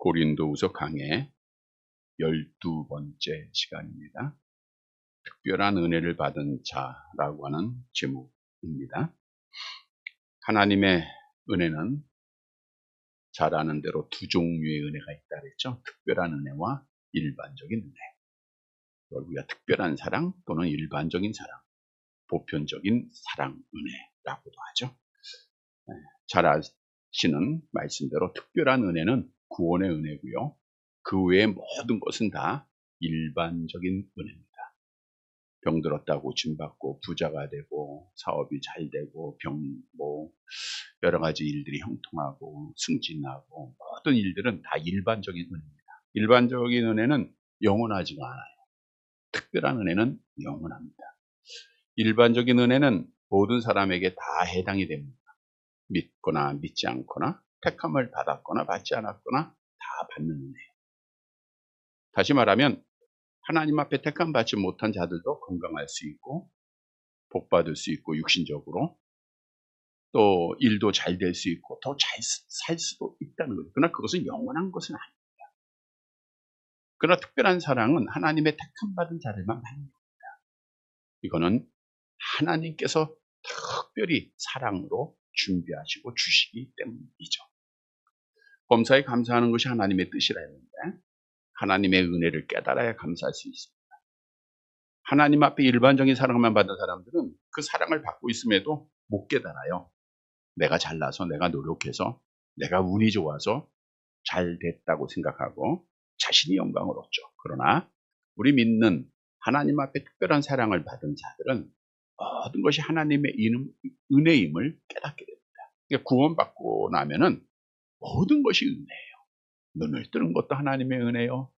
고린도후서 강의 12번째 시간입니다. 특별한 은혜를 받은 자라고 하는 제목입니다. 하나님의 은혜는 잘 아는 대로 두 종류의 은혜가 있다 그랬죠. 특별한 은혜와 일반적인 은혜. 우리가 특별한 사랑 또는 일반적인 사랑, 보편적인 사랑 은혜라고도 하죠. 잘 아시는 말씀대로 특별한 은혜는 구원의 은혜고요. 그 외의 모든 것은 다 일반적인 은혜입니다. 병들었다고 고침받고 부자가 되고 사업이 잘 되고 여러 가지 일들이 형통하고 승진하고 모든 일들은 다 일반적인 은혜입니다. 일반적인 은혜는 영원하지가 않아요. 특별한 은혜는 영원합니다. 일반적인 은혜는 모든 사람에게 다 해당이 됩니다. 믿거나 믿지 않거나 택함을 받았거나 받지 않았거나 다 받는 은혜예요. 다시 말하면 하나님 앞에 택함 받지 못한 자들도 건강할 수 있고 복 받을 수 있고 육신적으로 또 일도 잘 될 수 있고 더 잘 살 수도 있다는 거죠. 그러나 그것은 영원한 것은 아닙니다. 그러나 특별한 사랑은 하나님의 택함 받은 자들만 받는 겁니다. 이거는 하나님께서 특별히 사랑으로 준비하시고 주시기 때문이죠. 범사에 감사하는 것이 하나님의 뜻이라 했는데 하나님의 은혜를 깨달아야 감사할 수 있습니다. 하나님 앞에 일반적인 사랑만 받은 사람들은 그 사랑을 받고 있음에도 못 깨달아요. 내가 잘나서 내가 노력해서 내가 운이 좋아서 잘 됐다고 생각하고 자신이 영광을 얻죠. 그러나 우리 믿는 하나님 앞에 특별한 사랑을 받은 자들은 모든 것이 하나님의 은혜임을 깨닫게 됩니다. 그러니까 구원받고 나면은 모든 것이 은혜예요. 눈을 뜨는 것도 하나님의 은혜요.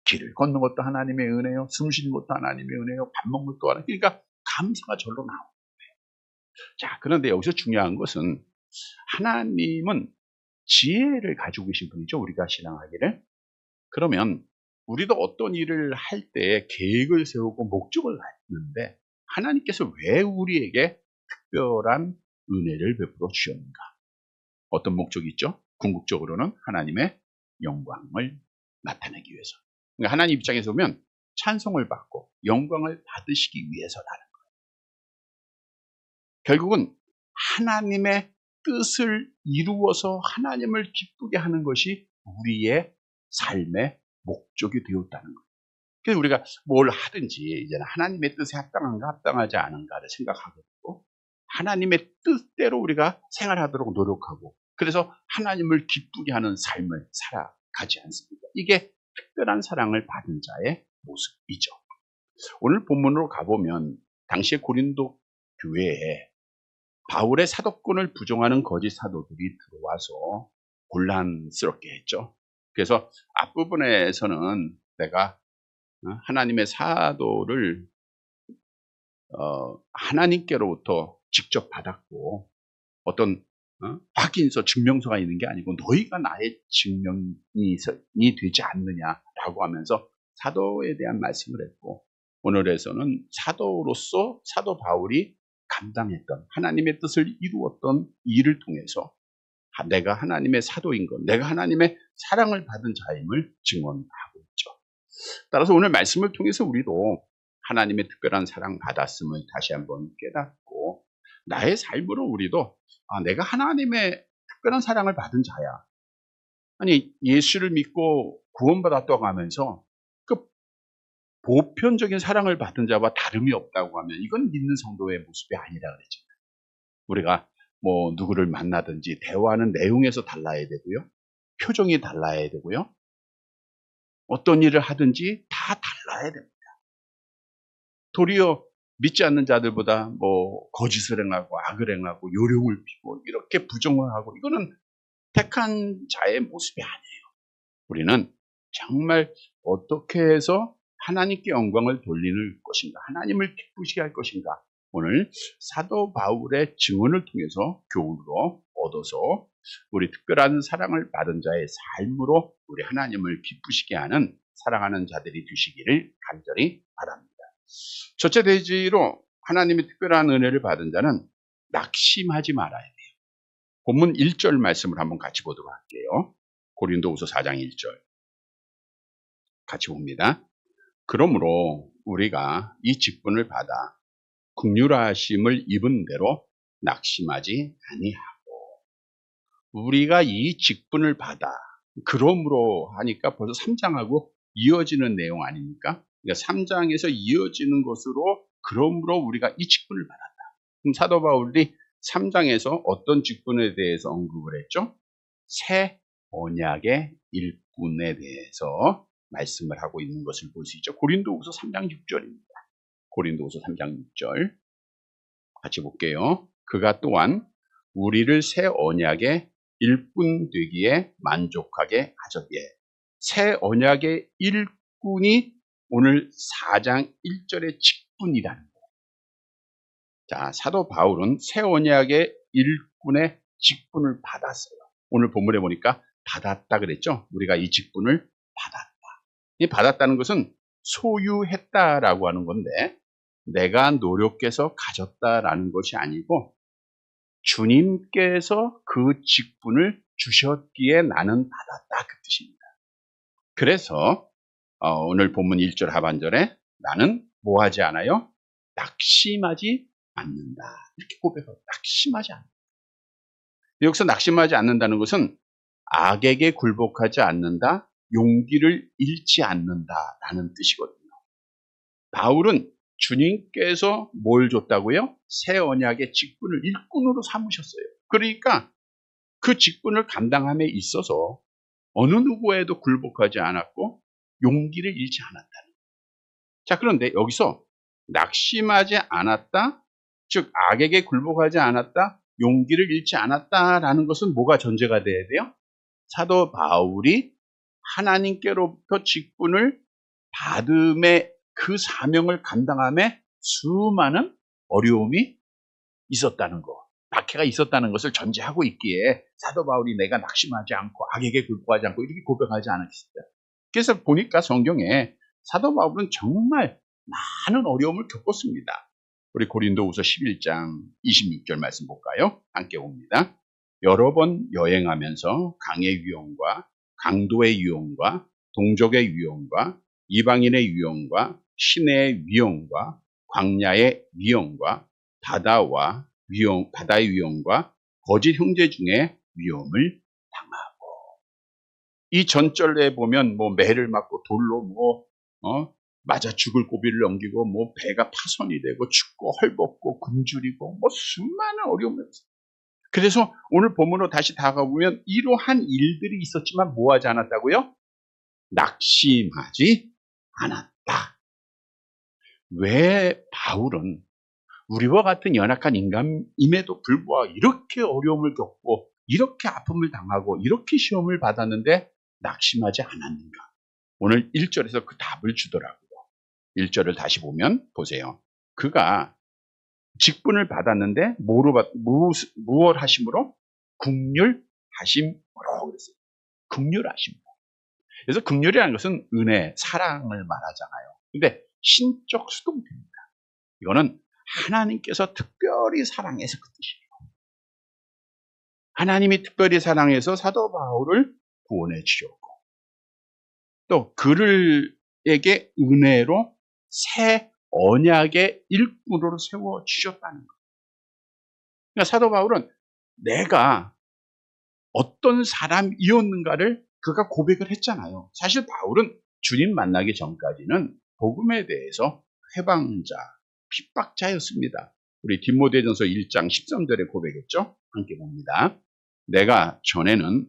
길을 걷는 것도 하나님의 은혜요. 숨 쉬는 것도 하나님의 은혜요. 밥 먹는 것도 하나님의 은혜요. 그러니까 감사가 절로 나오는 거예요. 자, 그런데 여기서 중요한 것은 하나님은 지혜를 가지고 계신 분이죠. 우리가 신앙하기를. 그러면 우리도 어떤 일을 할 때 계획을 세우고 목적을 갖는데 하나님께서 왜 우리에게 특별한 은혜를 베풀어 주셨는가? 어떤 목적이 있죠? 궁극적으로는 하나님의 영광을 나타내기 위해서. 그러니까 하나님 입장에서 보면 찬송을 받고 영광을 받으시기 위해서라는 거예요. 결국은 하나님의 뜻을 이루어서 하나님을 기쁘게 하는 것이 우리의 삶의 목적이 되었다는 거예요. 그래서 우리가 뭘 하든지 이제는 하나님의 뜻에 합당한가 합당하지 않은가를 생각하고 있고 하나님의 뜻대로 우리가 생활하도록 노력하고 그래서 하나님을 기쁘게 하는 삶을 살아가지 않습니까? 이게 특별한 사랑을 받은 자의 모습이죠. 오늘 본문으로 가보면 당시의 고린도 교회에 바울의 사도권을 부정하는 거짓 사도들이 들어와서 곤란스럽게 했죠. 그래서 앞부분에서는 내가 하나님의 사도를 하나님께로부터 직접 받았고 어떤 확인서 증명서가 있는 게 아니고 너희가 나의 증명이 되지 않느냐라고 하면서 사도에 대한 말씀을 했고 오늘에서는 사도로서 사도 바울이 감당했던 하나님의 뜻을 이루었던 일을 통해서 내가 하나님의 사도인 것, 내가 하나님의 사랑을 받은 자임을 증언하고 있죠. 따라서 오늘 말씀을 통해서 우리도 하나님의 특별한 사랑 받았음을 다시 한번 깨닫고 나의 삶으로 우리도 내가 하나님의 특별한 사랑을 받은 자야. 아니 예수를 믿고 구원받았다고 하면서 그 보편적인 사랑을 받은 자와 다름이 없다고 하면 이건 믿는 성도의 모습이 아니라 그랬죠. 우리가 뭐 누구를 만나든지 대화하는 내용에서 달라야 되고요. 표정이 달라야 되고요. 어떤 일을 하든지 다 달라야 됩니다. 도리어 믿지 않는 자들보다 거짓을 행하고 악을 행하고 요령을 피고 이렇게 부정을 하고 이거는 택한 자의 모습이 아니에요. 우리는 정말 어떻게 해서 하나님께 영광을 돌리는 것인가, 하나님을 기쁘시게 할 것인가. 오늘 사도 바울의 증언을 통해서 교훈으로 얻어서 우리 특별한 사랑을 받은 자의 삶으로 우리 하나님을 기쁘시게 하는 사랑하는 자들이 되시기를 간절히 바랍니다. 첫째 대지로 하나님의 특별한 은혜를 받은 자는 낙심하지 말아야 돼요. 본문 1절 말씀을 한번 같이 보도록 할게요. 고린도후서 4장 1절 같이 봅니다. 그러므로 우리가 이 직분을 받아 긍휼하심을 입은 대로 낙심하지 아니하고, 우리가 이 직분을 받아, 그러므로 하니까 벌써 3장하고 이어지는 내용 아닙니까? 그러니까 3장에서 이어지는 것으로 그러므로 우리가 이 직분을 받았다. 그럼 사도 바울이 3장에서 어떤 직분에 대해서 언급을 했죠? 새 언약의 일꾼에 대해서 말씀을 하고 있는 것을 볼 수 있죠. 고린도후서 3장 6절입니다. 고린도후서 3장 6절 같이 볼게요. 그가 또한 우리를 새 언약의 일꾼 되기에 만족하게 하셨기에, 새 언약의 일꾼이 오늘 4장 1절의 직분이라는 거예요. 자, 사도 바울은 새 언약의 일꾼의 직분을 받았어요. 오늘 본문에 보니까 받았다 그랬죠. 우리가 이 직분을 받았다. 이 받았다는 것은 소유했다라고 하는 건데, 내가 노력해서 가졌다라는 것이 아니고 주님께서 그 직분을 주셨기에 나는 받았다, 그 뜻입니다. 그래서 오늘 본문 1절 하반절에 나는 뭐 하지 않아요? 낙심하지 않는다, 이렇게 고백하고, 낙심하지 않는다. 여기서 낙심하지 않는다는 것은 악에게 굴복하지 않는다, 용기를 잃지 않는다라는 뜻이거든요. 바울은 주님께서 뭘 줬다고요? 새 언약의 직분을 일꾼으로 삼으셨어요. 그러니까 그 직분을 감당함에 있어서 어느 누구에도 굴복하지 않았고 용기를 잃지 않았다는. 자, 그런데 여기서 낙심하지 않았다, 즉 악에게 굴복하지 않았다, 용기를 잃지 않았다라는 것은 뭐가 전제가 돼야 돼요? 사도 바울이 하나님께로부터 직분을 받음에, 그 사명을 감당함에 수많은 어려움이 있었다는 것, 박해가 있었다는 것을 전제하고 있기에 사도 바울이 내가 낙심하지 않고 악에게 굴복하지 않고 이렇게 고백하지 않았습니다. 그래서 보니까 성경에 사도 바울은 정말 많은 어려움을 겪었습니다. 우리 고린도후서 11장 26절 말씀 볼까요? 함께 봅니다. 여러 번 여행하면서 강의 위험과 강도의 위험과 동족의 위험과 이방인의 위험과 시내의 위험과 광야의 위험과 바다의 위험과 거짓 형제 중에 위험을 당하고, 이 전절에 보면 뭐 매를 맞고 돌로 맞아 죽을 고비를 넘기고 뭐 배가 파손이 되고 춥고 헐벗고 굶주리고 뭐 수많은 어려움을 했어요. 그래서 오늘 본문으로 다시 다가보면 이러한 일들이 있었지만 뭐 하지 않았다고요? 낙심하지 않았다. 왜 바울은 우리와 같은 연약한 인간임에도 불구하고 이렇게 어려움을 겪고 이렇게 아픔을 당하고 이렇게 시험을 받았는데 낙심하지 않았는가? 오늘 1절에서 그 답을 주더라고요. 1절을 다시 보면 보세요. 그가 직분을 받았는데 무엇 하심으로? 긍휼하심으로 그랬어요. 긍휼하심으로. 그래서 긍휼이라는 것은 은혜, 사랑을 말하잖아요. 근데 신적 수동태입니다. 이거는 하나님께서 특별히 사랑해서 그 뜻이에요. 하나님이 특별히 사랑해서 사도 바울을 구원해 주셨고, 또 그들에게 은혜로 새 언약의 일꾼으로 세워 주셨다는 거예요. 그러니까 사도 바울은 내가 어떤 사람이었는가를 그가 고백을 했잖아요. 사실 바울은 주님 만나기 전까지는 복음에 대해서 회방자, 핍박자였습니다. 우리 디모데전서 1장 13절에 고백했죠. 함께 봅니다. 내가 전에는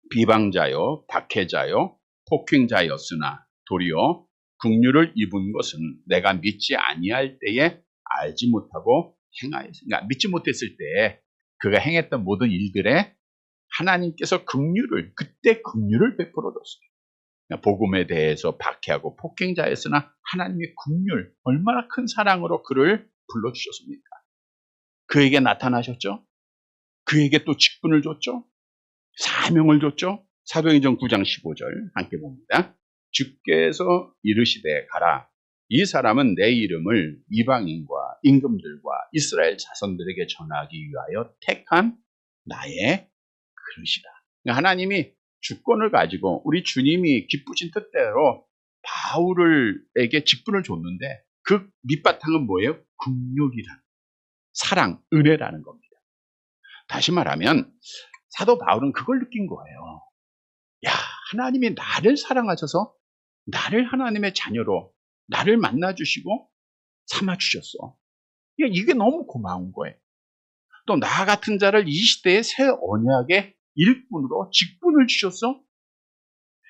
비방자요, 박해자요, 폭행자였으나 도리어 긍휼을 입은 것은 내가 믿지 아니할 때에 알지 못하고 행하였으니, 그러니까 믿지 못했을 때 그가 행했던 모든 일들에 하나님께서 그때 긍휼을 베풀어 줬어요. 복음에 대해서 박해하고 폭행자였으나 하나님의 긍휼, 얼마나 큰 사랑으로 그를 불러주셨습니까? 그에게 나타나셨죠? 그에게 또 직분을 줬죠? 사명을 줬죠? 사도행전 9장 15절 함께 봅니다. 주께서 이르시되 가라. 이 사람은 내 이름을 이방인과 임금들과 이스라엘 자손들에게 전하기 위하여 택한 나의 그릇이다. 하나님이 주권을 가지고 우리 주님이 기쁘신 뜻대로 바울에게 직분을 줬는데 그 밑바탕은 뭐예요? 긍휼이라는, 사랑, 은혜라는 겁니다. 다시 말하면 사도 바울은 그걸 느낀 거예요. 야, 하나님이 나를 사랑하셔서 나를 하나님의 자녀로 나를 만나주시고 삼아주셨어. 이게 너무 고마운 거예요. 또 나 같은 자를 이 시대의 새 언약의 일꾼으로 직분을 주셨어.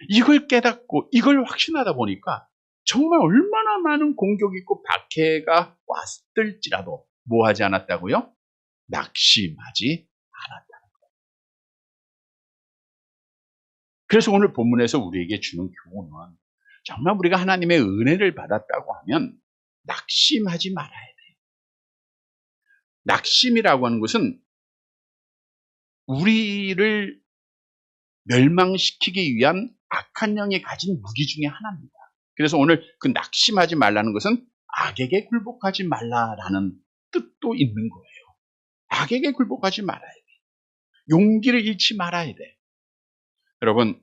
이걸 깨닫고 이걸 확신하다 보니까 정말 얼마나 많은 공격이 있고 박해가 왔을지라도 뭐 하지 않았다고요? 낙심하지 않았다는 거예요. 그래서 오늘 본문에서 우리에게 주는 교훈은 정말 우리가 하나님의 은혜를 받았다고 하면 낙심하지 말아야 돼요. 낙심이라고 하는 것은 우리를 멸망시키기 위한 악한 영이 가진 무기 중에 하나입니다. 그래서 오늘 그 낙심하지 말라는 것은 악에게 굴복하지 말라라는 뜻도 있는 거예요. 악에게 굴복하지 말아야 돼. 용기를 잃지 말아야 돼. 여러분,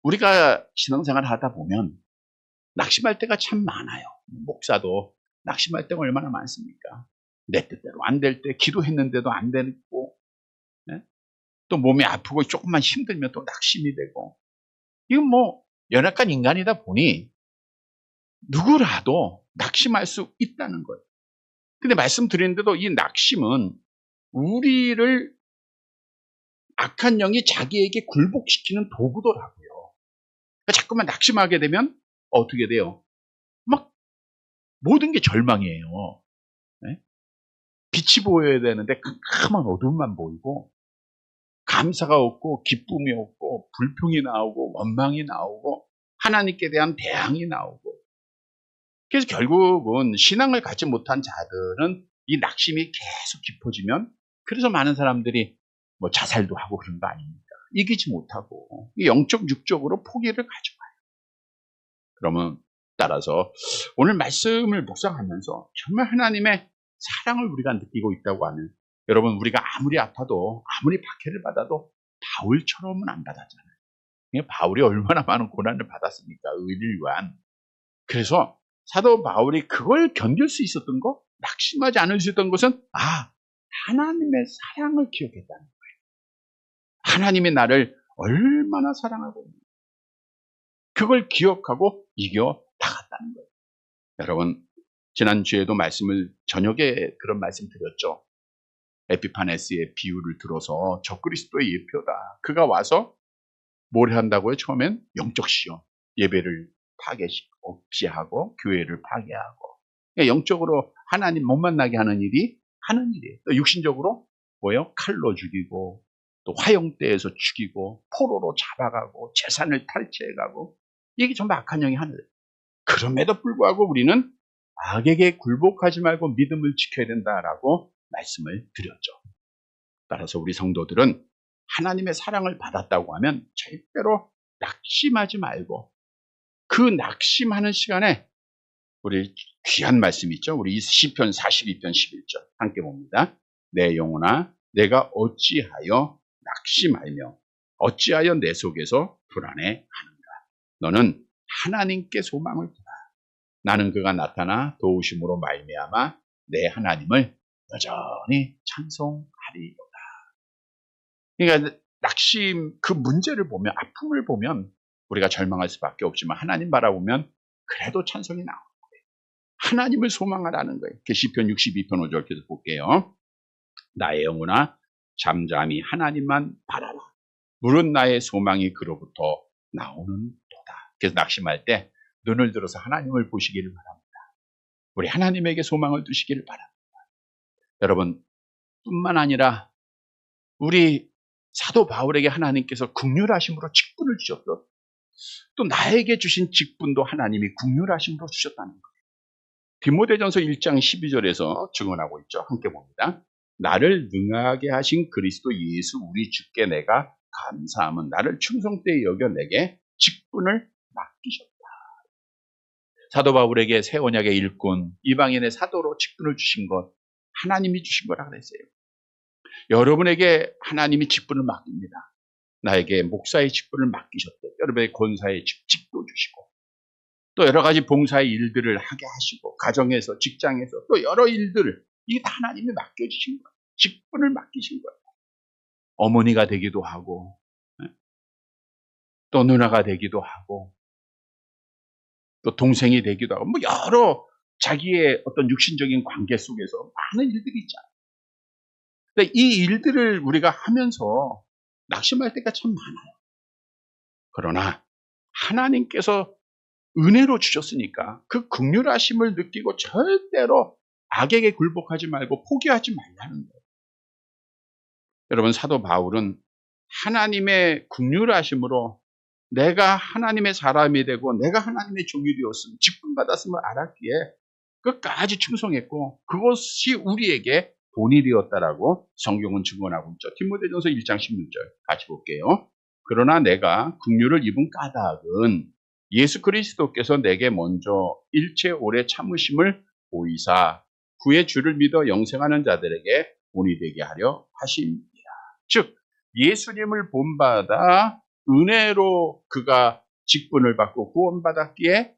우리가 신앙생활을 하다 보면 낙심할 때가 참 많아요. 목사도 낙심할 때가 얼마나 많습니까? 내 뜻대로 안 될 때, 기도했는데도 안 되고, 네? 또 몸이 아프고 조금만 힘들면 또 낙심이 되고. 이건 뭐 연약한 인간이다 보니 누구라도 낙심할 수 있다는 거예요. 근데 말씀드리는데도 이 낙심은 우리를 악한 영이 자기에게 굴복시키는 도구더라고요. 그러니까 자꾸만 낙심하게 되면 어떻게 돼요? 막 모든 게 절망이에요. 네? 빛이 보여야 되는데 캄캄한 어둠만 보이고 감사가 없고 기쁨이 없고 불평이 나오고 원망이 나오고 하나님께 대한 대항이 나오고, 그래서 결국은 신앙을 갖지 못한 자들은 이 낙심이 계속 깊어지면, 그래서 많은 사람들이 뭐 자살도 하고 그런 거 아닙니까? 이기지 못하고 영적 육적으로 포기를 가져가요. 그러면 따라서 오늘 말씀을 묵상하면서 정말 하나님의 사랑을 우리가 느끼고 있다고 하면, 여러분, 우리가 아무리 아파도 아무리 박해를 받아도 바울처럼은 안 받았잖아요. 바울이 얼마나 많은 고난을 받았습니까? 의를 위한. 그래서 사도 바울이 그걸 견딜 수 있었던 거, 낙심하지 않을 수 있었던 것은 하나님의 사랑을 기억했다는 거예요. 하나님이 나를 얼마나 사랑하고 있는지 그걸 기억하고 이겨 나갔다는 거예요. 여러분, 지난주에도 저녁에 그런 말씀 드렸죠. 에피파네스의 비유를 들어서 적그리스도의 예표다. 그가 와서 뭘 한다고요? 처음엔 영적 시험, 예배를 억제하고 교회를 파괴하고, 영적으로 하나님 못 만나게 하는 일이 하는 일이에요. 또 육신적으로 뭐요? 칼로 죽이고, 또 화형대에서 죽이고, 포로로 잡아가고, 재산을 탈취해가고, 이게 전부 악한 영이 하는 일이에요. 그럼에도 불구하고 우리는 악에게 굴복하지 말고 믿음을 지켜야 된다라고 말씀을 드렸죠. 따라서 우리 성도들은 하나님의 사랑을 받았다고 하면 절대로 낙심하지 말고, 그 낙심하는 시간에 우리 귀한 말씀 있죠. 우리 시편 42편 11절 함께 봅니다. 내 영혼아, 내가 어찌하여 낙심하며 어찌하여 내 속에서 불안해하는가. 너는 하나님께 소망을 두라. 나는 그가 나타나 도우심으로 말미암아 내 하나님을 여전히 찬송하리로다. 그러니까 낙심, 그 문제를 보면, 아픔을 보면 우리가 절망할 수밖에 없지만 하나님 바라보면 그래도 찬송이 나오는 거예요. 하나님을 소망하라는 거예요. 시편 62편 5절 계속 볼게요. 나의 영혼아, 잠잠히 하나님만 바라라. 물은 나의 소망이 그로부터 나오는도다. 그래서 낙심할 때 눈을 들어서 하나님을 보시기를 바랍니다. 우리 하나님에게 소망을 두시기를 바랍니다. 여러분, 뿐만 아니라 우리 사도 바울에게 하나님께서 긍휼하심으로 직분을 주셨고, 또 나에게 주신 직분도 하나님이 긍휼하심으로 주셨다는 거예요. 디모데전서 1장 12절에서 증언하고 있죠. 함께 봅니다. 나를 능하게 하신 그리스도 예수 우리 주께 내가 감사함은 나를 충성되이 여겨 내게 직분을 맡기셨다. 사도 바울에게 새 언약의 일꾼, 이방인의 사도로 직분을 주신 것 하나님이 주신 거라 그랬어요. 여러분에게 하나님이 직분을 맡깁니다. 나에게 목사의 직분을 맡기셨대. 여러분의 권사의 직도 주시고 또 여러 가지 봉사의 일들을 하게 하시고 가정에서 직장에서 또 여러 일들을 이게 다 하나님이 맡겨주신 거예요. 직분을 맡기신 거예요. 어머니가 되기도 하고 또 누나가 되기도 하고 또 동생이 되기도 하고 뭐 여러 자기의 어떤 육신적인 관계 속에서 많은 일들이 있잖아요. 근데 이 일들을 우리가 하면서 낙심할 때가 참 많아요. 그러나 하나님께서 은혜로 주셨으니까 그 긍휼하심을 느끼고 절대로 악에게 굴복하지 말고 포기하지 말라는 거예요. 여러분 사도 바울은 하나님의 긍휼하심으로 내가 하나님의 사람이 되고 내가 하나님의 종이 되었음을 직분 받았음을 알았기에 끝까지 충성했고 그것이 우리에게 본이 되었다라고 성경은 증언하고 있죠. 디모데전서 1장 16절 같이 볼게요. 그러나 내가 긍휼을 입은 까닭은 예수 그리스도께서 내게 먼저 일체 오래 참으심을 보이사 그의 주를 믿어 영생하는 자들에게 본이 되게 하려 하심이라. 즉 예수님을 본받아 은혜로 그가 직분을 받고 구원받았기에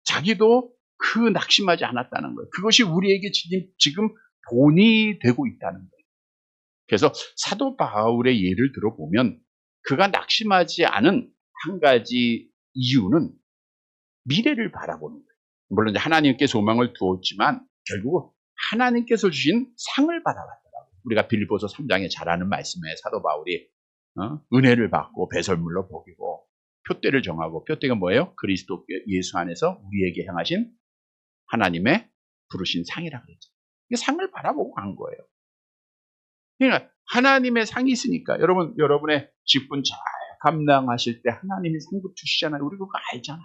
자기도 그 낙심하지 않았다는 거예요. 그것이 우리에게 지금 본이 되고 있다는 거예요. 그래서 사도 바울의 예를 들어보면 그가 낙심하지 않은 한 가지 이유는 미래를 바라보는 거예요. 물론 하나님께 소망을 두었지만 결국 하나님께서 주신 상을 받아갔더라고요. 우리가 빌립보서 3장에 잘 아는 말씀에 사도 바울이 은혜를 받고 배설물로 복이고 표대를 정하고 표대가 뭐예요? 그리스도 예수 안에서 우리에게 향하신 하나님의 부르신 상이라고 그랬죠. 이 상을 바라보고 간 거예요. 그러니까 하나님의 상이 있으니까 여러분의 직분 잘 감당하실 때 하나님이 상급 주시잖아요. 우리 그거 알잖아요.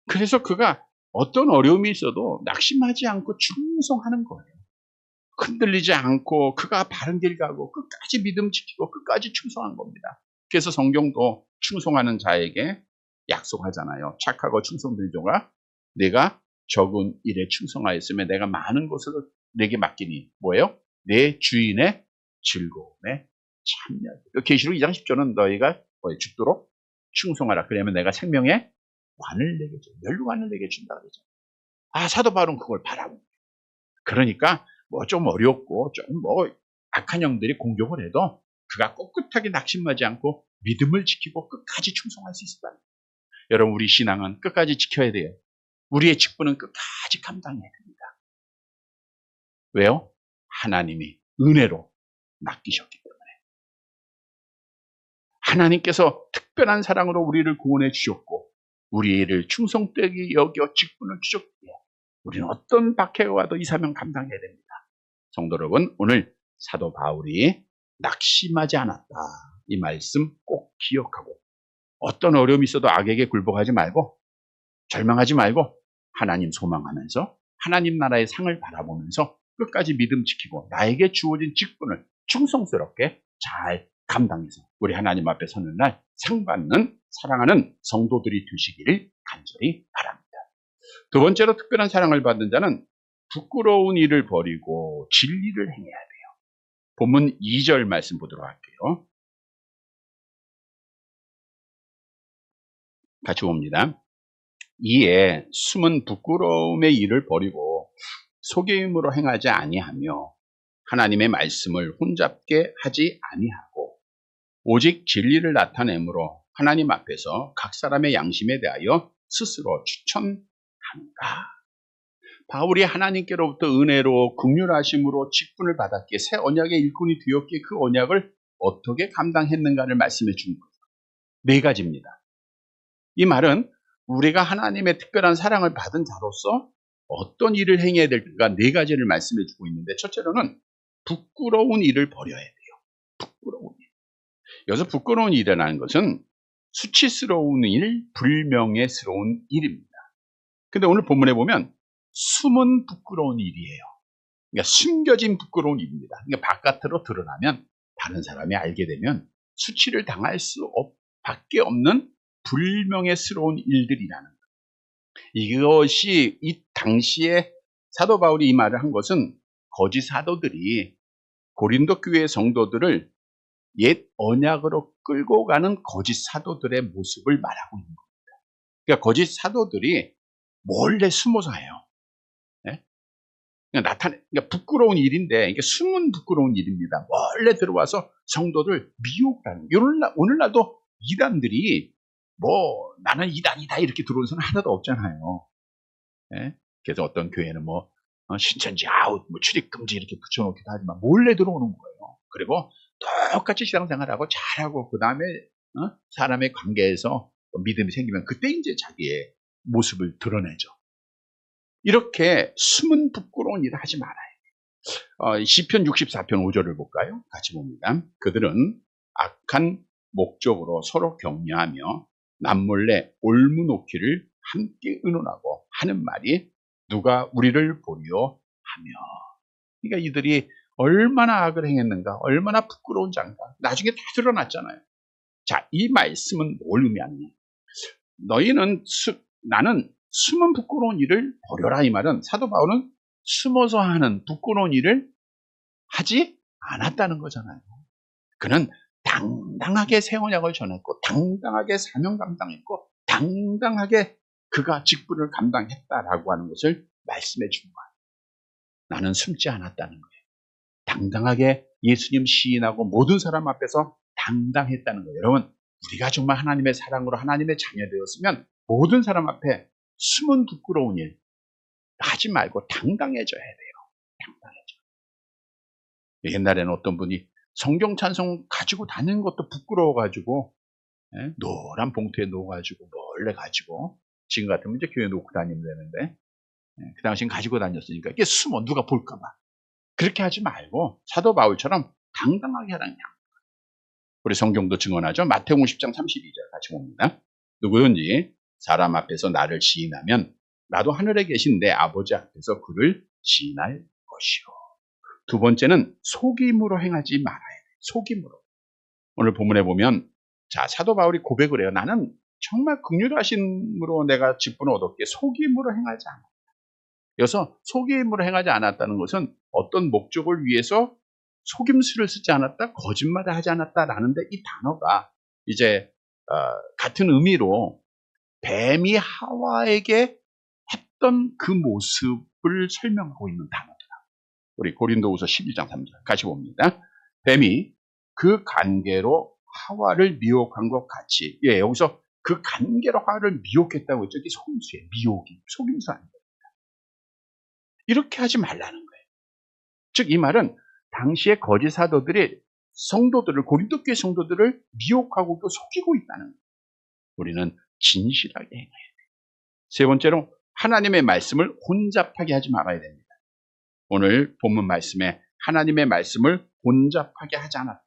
그래서 그가 어떤 어려움이 있어도 낙심하지 않고 충성하는 거예요. 흔들리지 않고 그가 바른 길 가고 끝까지 믿음 지키고 끝까지 충성한 겁니다. 그래서 성경도 충성하는 자에게 약속하잖아요. 착하고 충성된 종아 내가 적은 일에 충성하였으면 내가 많은 것을 내게 맡기니 뭐예요? 내 주인의 즐거움에 참여하라. 계시록 2장 10절은 너희가 죽도록 충성하라. 그러면 내가 생명의 관을 내게 줘. 멸관을 내게 준다 그러죠. 사도 바울은 그걸 바라고. 그러니까 뭐 좀 어렵고 좀 뭐 악한 영들이 공격을 해도 그가 꿋꿋하게 낙심하지 않고 믿음을 지키고 끝까지 충성할 수 있다. 여러분 우리 신앙은 끝까지 지켜야 돼요. 우리의 직분은 끝까지 감당해야 됩니다. 왜요? 하나님이 은혜로 맡기셨기 때문에. 하나님께서 특별한 사랑으로 우리를 구원해 주셨고 우리를 충성되게 여겨 직분을 주셨기에 우리는 어떤 박해가 와도 이 사명 감당해야 됩니다. 성도 여러분, 오늘 사도 바울이 낙심하지 않았다. 이 말씀 꼭 기억하고 어떤 어려움이 있어도 악에게 굴복하지 말고 절망하지 말고 하나님 소망하면서 하나님 나라의 상을 바라보면서 끝까지 믿음 지키고 나에게 주어진 직분을 충성스럽게 잘 감당해서 우리 하나님 앞에 서는 날 상 받는 사랑하는 성도들이 되시기를 간절히 바랍니다. 두 번째로 특별한 사랑을 받는 자는 부끄러운 일을 버리고 진리를 행해야 돼요. 본문 2절 말씀 보도록 할게요. 같이 봅니다. 이에 숨은 부끄러움의 일을 버리고 속임으로 행하지 아니하며 하나님의 말씀을 혼잡게 하지 아니하고 오직 진리를 나타내므로 하나님 앞에서 각 사람의 양심에 대하여 스스로 추천하는가. 바울이 하나님께로부터 은혜로 긍휼하심으로 직분을 받았기에 새 언약의 일꾼이 되었기에 그 언약을 어떻게 감당했는가를 말씀해 준 거예요. 네 가지입니다. 이 말은 우리가 하나님의 특별한 사랑을 받은 자로서 어떤 일을 행해야 될까 네 가지를 말씀해 주고 있는데 첫째로는 부끄러운 일을 버려야 돼요. 부끄러운 일. 여기서 부끄러운 일이라는 것은 수치스러운 일, 불명예스러운 일입니다. 근데 오늘 본문에 보면 숨은 부끄러운 일이에요. 그러니까 숨겨진 부끄러운 일입니다. 그러니까 바깥으로 드러나면 다른 사람이 알게 되면 수치를 당할 수밖에 없는 불명예스러운 일들이라는 거예요. 이것이 이 당시에 사도 바울이 이 말을 한 것은 거짓 사도들이 고린도 교회 성도들을 옛 언약으로 끌고 가는 거짓 사도들의 모습을 말하고 있는 겁니다. 그러니까 거짓 사도들이 몰래 숨어서 해요. 네? 그러니까 부끄러운 일인데, 이게 숨은 부끄러운 일입니다. 몰래 들어와서 성도들 미혹을 하는. 오늘날도 이단들이 나는 이단이다 이렇게 들어오는 사람 하나도 없잖아요. 네? 그래서 어떤 교회는 신천지 아웃, 출입 금지 이렇게 붙여놓기도 하지만 몰래 들어오는 거예요. 그리고 똑같이 신앙생활하고 잘하고 그 다음에 사람의 관계에서 믿음이 생기면 그때 이제 자기의 모습을 드러내죠. 이렇게 숨은 부끄러운 일을 하지 말아요. 시편 64편 5절을 볼까요? 같이 봅니다. 그들은 악한 목적으로 서로 격려하며 남몰래 올무놓기를 함께 의논하고 하는 말이 누가 우리를 보리요 하며. 그러니까 이들이 얼마나 악을 행했는가, 얼마나 부끄러운 자인가. 나중에 다 드러났잖아요. 자, 이 말씀은 뭘 의미하느냐? 나는 숨은 부끄러운 일을 버려라, 이 말은 사도 바울은 숨어서 하는 부끄러운 일을 하지 않았다는 거잖아요. 그는 당당하게 새 언약을 전했고 당당하게 사명 감당했고 당당하게 그가 직분을 감당했다라고 하는 것을 말씀해 준 거예요. 나는 숨지 않았다는 거예요. 당당하게 예수님 시인하고 모든 사람 앞에서 당당했다는 거예요. 여러분, 우리가 정말 하나님의 사랑으로 하나님의 자녀 되었으면 모든 사람 앞에 숨은 부끄러운 일 하지 말고 당당해져야 돼요. 당당해져. 옛날에는 어떤 분이 성경 찬송 가지고 다니는 것도 부끄러워가지고 노란 봉투에 넣어가지고 몰래 가지고, 지금 같으면 이제 교회 놓고 다니면 되는데 그 당시엔 가지고 다녔으니까 이게 숨어 누가 볼까봐 그렇게 하지 말고 사도 바울처럼 당당하게 하라는 거예요. 우리 성경도 증언하죠. 마태복음 10장 32절 같이 봅니다. 누구든지 사람 앞에서 나를 시인하면 나도 하늘에 계신 내 아버지 앞에서 그를 시인할 것이요. 두 번째는 속임으로 행하지 말아야 돼요. 속임으로. 오늘 본문에 보면 사도 바울이 고백을 해요. 나는 정말 긍휼하심으로 내가 직분을 얻었기에 속임으로 행하지 않았다. 여기서 속임으로 행하지 않았다는 것은 어떤 목적을 위해서 속임수를 쓰지 않았다, 거짓말을 하지 않았다라는데, 이 단어가 이제 같은 의미로 뱀이 하와에게 했던 그 모습을 설명하고 있는 단어다. 우리 고린도후서 11장 3절 같이 봅니다. 뱀이 그 관계로 하와를 미혹한 것 같이, 여기서 그 관계로 하와를 미혹했다고 했죠. 이게 속임수예요. 미혹이 속임수 아닙니다. 이렇게 하지 말라는 거예요. 즉 이 말은 당시의 거짓 사도들이 성도들을, 고린도 교회 성도들을 미혹하고 또 속이고 있다는 거예요. 우리는 진실하게 행해야 돼요. 세 번째로 하나님의 말씀을 혼잡하게 하지 말아야 됩니다. 오늘 본문 말씀에 하나님의 말씀을 혼잡하게 하지 않았다.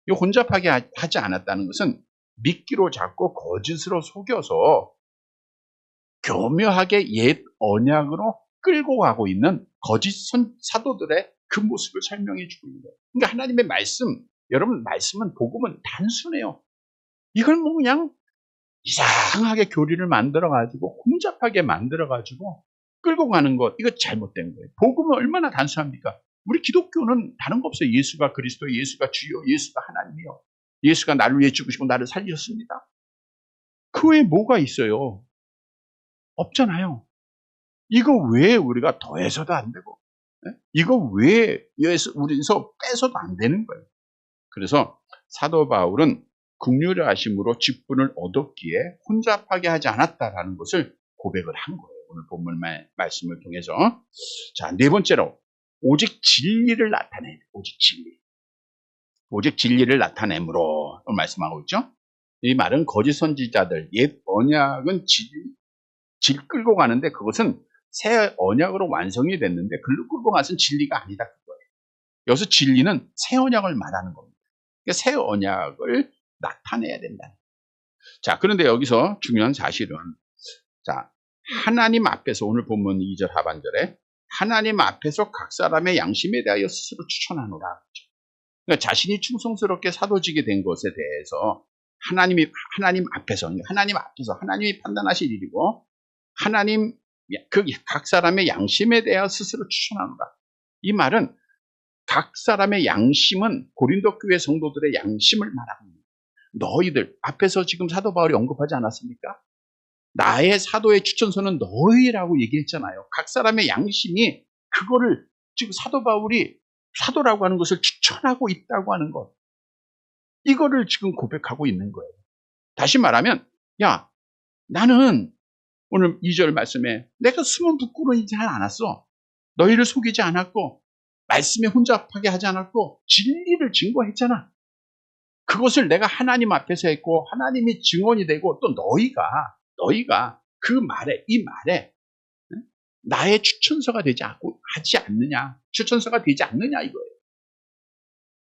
이 혼잡하게 하지 않았다는 것은 미끼로 잡고 거짓으로 속여서 교묘하게 옛 언약으로 끌고 가고 있는 거짓 사도들의 그 모습을 설명해 주고 있는 거예요. 그러니까 하나님의 말씀, 여러분 말씀은, 복음은 단순해요. 이걸 그냥 이상하게 교리를 만들어가지고 혼잡하게 만들어가지고 끌고 가는 것, 이거 잘못된 거예요. 복음은 얼마나 단순합니까? 우리 기독교는 다른 거 없어요. 예수가 그리스도, 예수가 주요, 예수가 하나님이요. 예수가 나를 위해 죽으시고 나를 살리셨습니다. 그 외에 뭐가 있어요? 없잖아요. 이거 왜 우리가 더해서도 안 되고, 이거 왜 우리에서 빼서도 안 되는 거예요. 그래서 사도 바울은 긍휼하심으로 직분을 얻었기에 혼잡하게 하지 않았다라는 것을 고백을 한 거예요. 오늘 본문 말씀을 통해서. 자, 네 번째로 오직 진리를 나타내요. 오직 진리. 오직 진리를 나타내므로 말씀하고 있죠. 이 말은 거짓 선지자들, 옛 언약은 질 끌고 가는데 그것은 새 언약으로 완성이 됐는데 글로 끌고 가서는 진리가 아니다, 그거예요. 여기서 진리는 새 언약을 말하는 겁니다. 그러니까 새 언약을 나타내야 된다. 자, 그런데 여기서 중요한 사실은, 자, 하나님 앞에서, 오늘 본문 2절 하반절에 하나님 앞에서 각 사람의 양심에 대하여 스스로 추천하노라. 그러니까 자신이 충성스럽게 사도지게 된 것에 대해서 하나님 앞에서 하나님이 판단하실 일이고, 각 사람의 양심에 대하여 스스로 추천하노라. 이 말은 각 사람의 양심은 고린도 교회 성도들의 양심을 말합니다. 너희들 앞에서 지금 사도 바울이 언급하지 않았습니까? 나의 사도의 추천서는 너희라고 얘기했잖아요. 각 사람의 양심이 그거를 지금 사도 바울이 사도라고 하는 것을 추천하고 있다고 하는 것. 이거를 지금 고백하고 있는 거예요. 다시 말하면 야, 나는 오늘 2절 말씀에 내가 숨은 부끄러워하지 않았어. 너희를 속이지 않았고 말씀에 혼잡하게 하지 않았고 진리를 증거했잖아. 그것을 내가 하나님 앞에서 했고 하나님이 증언이 되고 또 너희가 그 말에 이 말에 나의 추천서가 되지 않고 하지 않느냐, 추천서가 되지 않느냐 이거예요.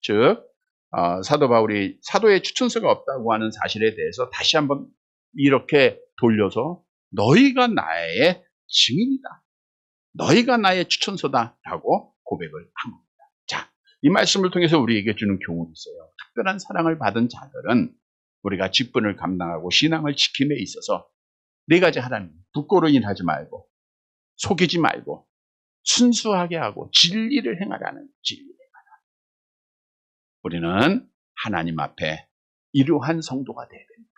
즉 사도 바울이 사도의 추천서가 없다고 하는 사실에 대해서 다시 한번 이렇게 돌려서 너희가 나의 증인이다. 너희가 나의 추천서다라고 고백을 한 겁니다. 자, 이 말씀을 통해서 우리에게 주는 교훈이 있어요. 특별한 사랑을 받은 자들은 우리가 직분을 감당하고 신앙을 지킴에 있어서 네 가지 하라는 부끄러운 하지 말고 속이지 말고 순수하게 하고 진리를 행하라는 진리를 행하라. 우리는 하나님 앞에 이러한 성도가 되어야 됩니다.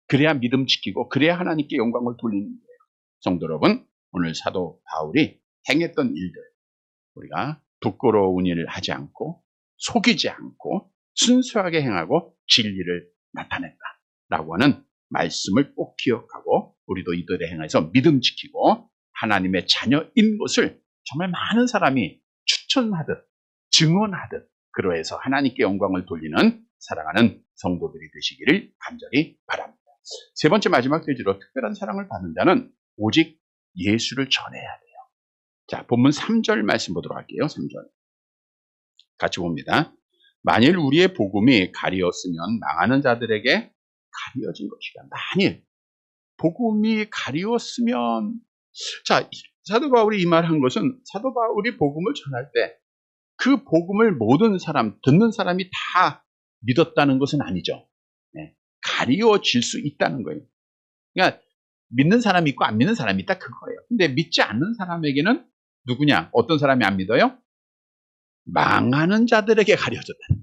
그래야 믿음 지키고 그래야 하나님께 영광을 돌리는 거예요. 성도 여러분, 오늘 사도 바울이 행했던 일들 우리가 부끄러운 일을 하지 않고 속이지 않고 순수하게 행하고 진리를 나타냈다라고 하는 말씀을 꼭 기억하고 우리도 이들에 행해서 믿음 지키고 하나님의 자녀인 것을 정말 많은 사람이 추천하듯 증언하듯 그러해서 하나님께 영광을 돌리는 사랑하는 성도들이 되시기를 간절히 바랍니다. 세 번째 마지막 페이지로 특별한 사랑을 받는 자는 오직 예수를 전해야 돼요. 자, 본문 3절 말씀 보도록 할게요. 3절. 같이 봅니다. 만일 우리의 복음이 가리었으면 망하는 자들에게 가리어진 것이다. 만일 복음이 가리웠으면 자, 사도 바울이 이 말한 것은 사도 바울이 복음을 전할 때 그 복음을 모든 사람, 듣는 사람이 다 믿었다는 것은 아니죠. 네, 가리워질 수 있다는 거예요. 그러니까 믿는 사람이 있고 안 믿는 사람이 있다 그거예요. 근데 믿지 않는 사람에게는 누구냐? 어떤 사람이 안 믿어요? 망하는 자들에게 가려졌다는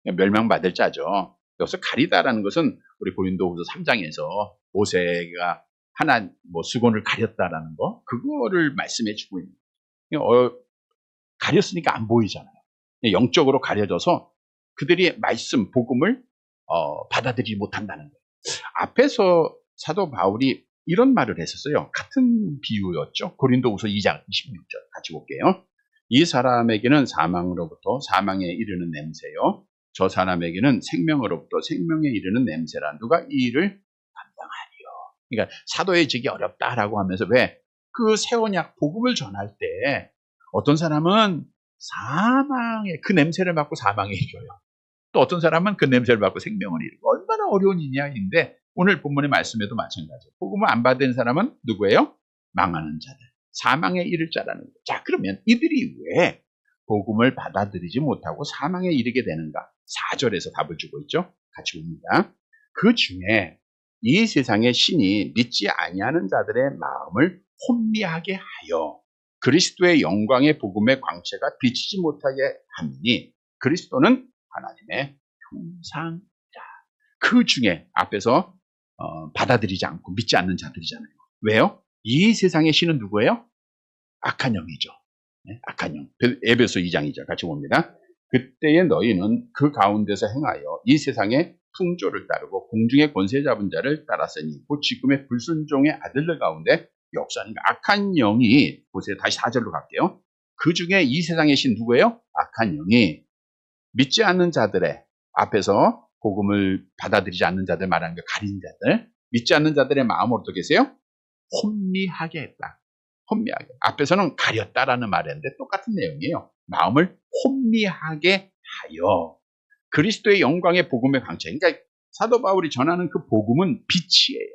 거예요. 멸망받을 자죠. 여기서 가리다라는 것은 우리 고린도후서 3장에서 모세가 하나 수건을 가렸다라는 거 그거를 말씀해 주고 있는 거예요. 가렸으니까 안 보이잖아요. 영적으로 가려져서 그들이 말씀, 복음을 받아들이지 못한다는 거예요. 앞에서 사도 바울이 이런 말을 했었어요. 같은 비유였죠. 고린도후서 2장 26절 같이 볼게요. 이 사람에게는 사망으로부터 사망에 이르는 냄새요. 저 사람에게는 생명으로부터 생명에 이르는 냄새라. 누가 이 일을 감당하리요. 그러니까 사도의 직이 어렵다라고 하면서 왜? 그 새 언약 복음을 전할 때 어떤 사람은 사망의 그 냄새를 맡고 사망에 이르러요. 또 어떤 사람은 그 냄새를 맡고 생명을 이루고 얼마나 어려운 일이냐인데 오늘 본문의 말씀에도 마찬가지예요. 복음을 안 받은 사람은 누구예요? 망하는 자들. 사망에 이를 자라는 거예요. 자, 그러면 이들이 왜 복음을 받아들이지 못하고 사망에 이르게 되는가? 4절에서 답을 주고 있죠. 같이 봅니다. 그 중에 이 세상의 신이 믿지 아니하는 자들의 마음을 혼미하게 하여 그리스도의 영광의 복음의 광채가 비치지 못하게 하니 그리스도는 하나님의 형상이라. 그 중에 앞에서 받아들이지 않고 믿지 않는 자들이잖아요. 왜요? 이 세상의 신은 누구예요? 악한 영이죠. 네? 악한 영. 에베소 2장이죠. 같이 봅니다. 그때에 너희는 그 가운데서 행하여 이 세상의 풍조를 따르고 공중의 권세 잡은 자를 따랐으니 곧 지금의 불순종의 아들들 가운데 역사하는 악한 영이 보세요. 다시 4절로 갈게요. 그 중에 이 세상의 신 누구예요? 악한 영이 믿지 않는 자들의 앞에서 복음을 받아들이지 않는 자들 말하는 게 가린 자들 믿지 않는 자들의 마음을 어떻게 했어요? 혼미하게 했다. 혼미하게. 앞에서는 가렸다라는 말이었는데 똑같은 내용이에요. 마음을 혼미하게 하여 그리스도의 영광의 복음의 광채. 그러니까 사도 바울이 전하는 그 복음은 빛이에요.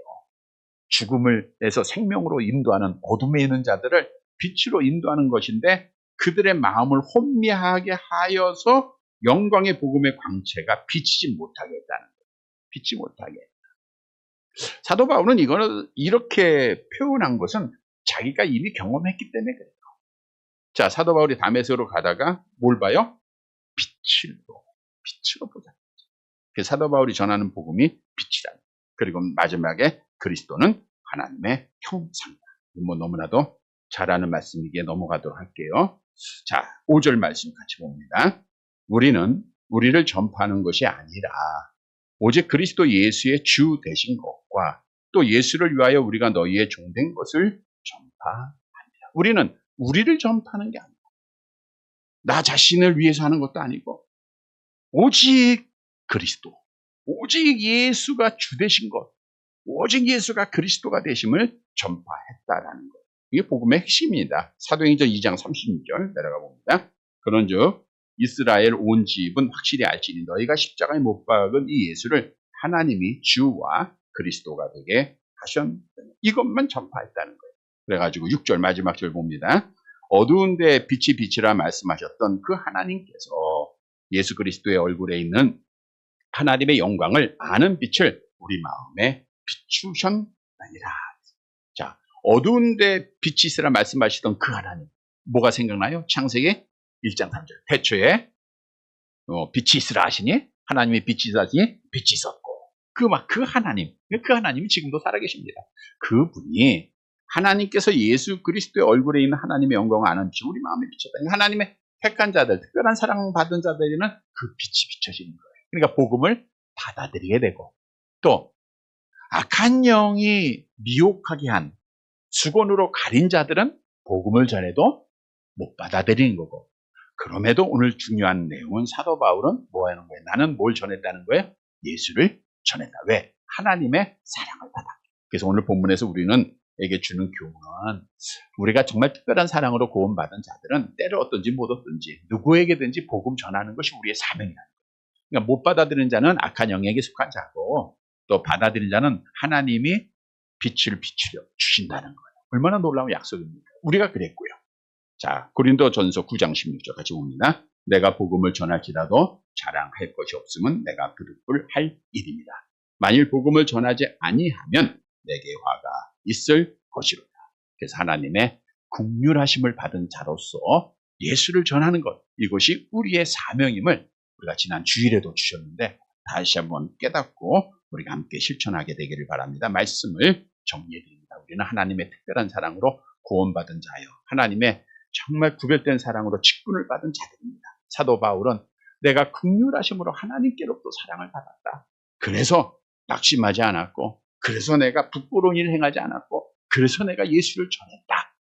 죽음을 해서 생명으로 인도하는 어둠에 있는 자들을 빛으로 인도하는 것인데 그들의 마음을 혼미하게 하여서 영광의 복음의 광채가 비치지 못하게 했다는 거예요. 비치지 못하게 했다. 사도 바울은 이거는 이렇게 표현한 것은 자기가 이미 경험했기 때문에 그래요. 자, 사도 바울이 다메섹으로 가다가 뭘 봐요? 빛으로 보자. 사도 바울이 전하는 복음이 빛이다. 그리고 마지막에 그리스도는 하나님의 형상이다. 뭐 너무나도 잘 아는 말씀이기에 넘어가도록 할게요. 자, 5절 말씀 같이 봅니다. 우리를 전파하는 것이 아니라 오직 그리스도 예수의 주 되신 것과 또 예수를 위하여 우리가 너희의 종된 것을 전파합니다. 우리는 우리를 전파하는 게 아니고 나 자신을 위해서 하는 것도 아니고 오직 그리스도, 오직 예수가 주 되신 것, 오직 예수가 그리스도가 되심을 전파했다라는 것. 이게 복음의 핵심입니다. 사도행전 2장 36절 내려가 봅니다. 그런즉 이스라엘 온 집은 확실히 알지니 너희가 십자가에 못 박은 이 예수를 하나님이 주와 그리스도가 되게 하셨다. 이것만 전파했다는 거예요. 그래가지고 6절 마지막 절 봅니다. 어두운데 빛이 빛이라 말씀하셨던 그 하나님께서 예수 그리스도의 얼굴에 있는 하나님의 영광을 아는 빛을 우리 마음에 비추셨느니라. 자, 어두운데 빛이 있으라 말씀하시던 그 하나님. 뭐가 생각나요? 창세기 1장 3절. 태초에 빛이 있으라 하시니 하나님의 빛이 있으라 하시니 빛이 있었고 그 하나님이 지금도 살아계십니다. 그분이 하나님께서 예수 그리스도의 얼굴에 있는 하나님의 영광을 아는 빛이 우리 마음에 비쳤다. 하나님의 택한 자들, 특별한 사랑받은 자들에게는 그 빛이 비춰지는 거예요. 그러니까 복음을 받아들이게 되고 또 악한 영이 미혹하게 한 수건으로 가린 자들은 복음을 전해도 못 받아들이는 거고 그럼에도 오늘 중요한 내용은 사도 바울은 뭐 하는 거예요? 나는 뭘 전했다는 거예요? 예수를 전했다. 왜? 하나님의 사랑을 받았기. 그래서 오늘 본문에서 우리는 에게 주는 교훈은 우리가 정말 특별한 사랑으로 구원받은 자들은 때를 얻든지 못 얻든지 누구에게든지 복음 전하는 것이 우리의 사명이라는 거예요. 그러니까 못 받아들이는 자는 악한 영에게 속한 자고 또 받아들이는 자는 하나님이 빛을 비추려 주신다는 거예요. 얼마나 놀라운 약속입니까? 우리가 그랬고요. 자, 고린도전서 9장 16절 같이 봅니다. 내가 복음을 전할지라도 자랑할 것이 없으면 내가 그릇을 할 일입니다. 만일 복음을 전하지 아니하면 내게 화가 있을 것이로다. 그래서 하나님의 긍휼하심을 받은 자로서 예수를 전하는 것, 이것이 우리의 사명임을 우리가 지난 주일에도 주셨는데 다시 한번 깨닫고 우리가 함께 실천하게 되기를 바랍니다. 말씀을 정리해 드립니다. 우리는 하나님의 특별한 사랑으로 구원받은 자요. 하나님의 정말 구별된 사랑으로 직분을 받은 자들입니다. 사도 바울은 내가 긍휼하심으로 하나님께로부터 사랑을 받았다. 그래서 낙심하지 않았고 그래서 내가 부끄러운 일을 행하지 않았고 그래서 내가 예수를 전했다.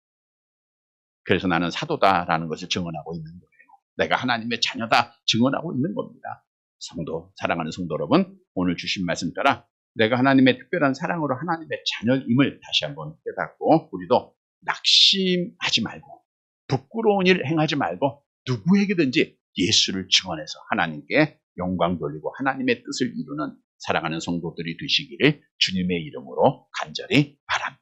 그래서 나는 사도다라는 것을 증언하고 있는 거예요. 내가 하나님의 자녀다 증언하고 있는 겁니다. 성도, 사랑하는 성도 여러분, 오늘 주신 말씀 따라 내가 하나님의 특별한 사랑으로 하나님의 자녀임을 다시 한번 깨닫고 우리도 낙심하지 말고 부끄러운 일 행하지 말고 누구에게든지 예수를 증언해서 하나님께 영광 돌리고 하나님의 뜻을 이루는 사랑하는 성도들이 되시기를 주님의 이름으로 간절히 바랍니다.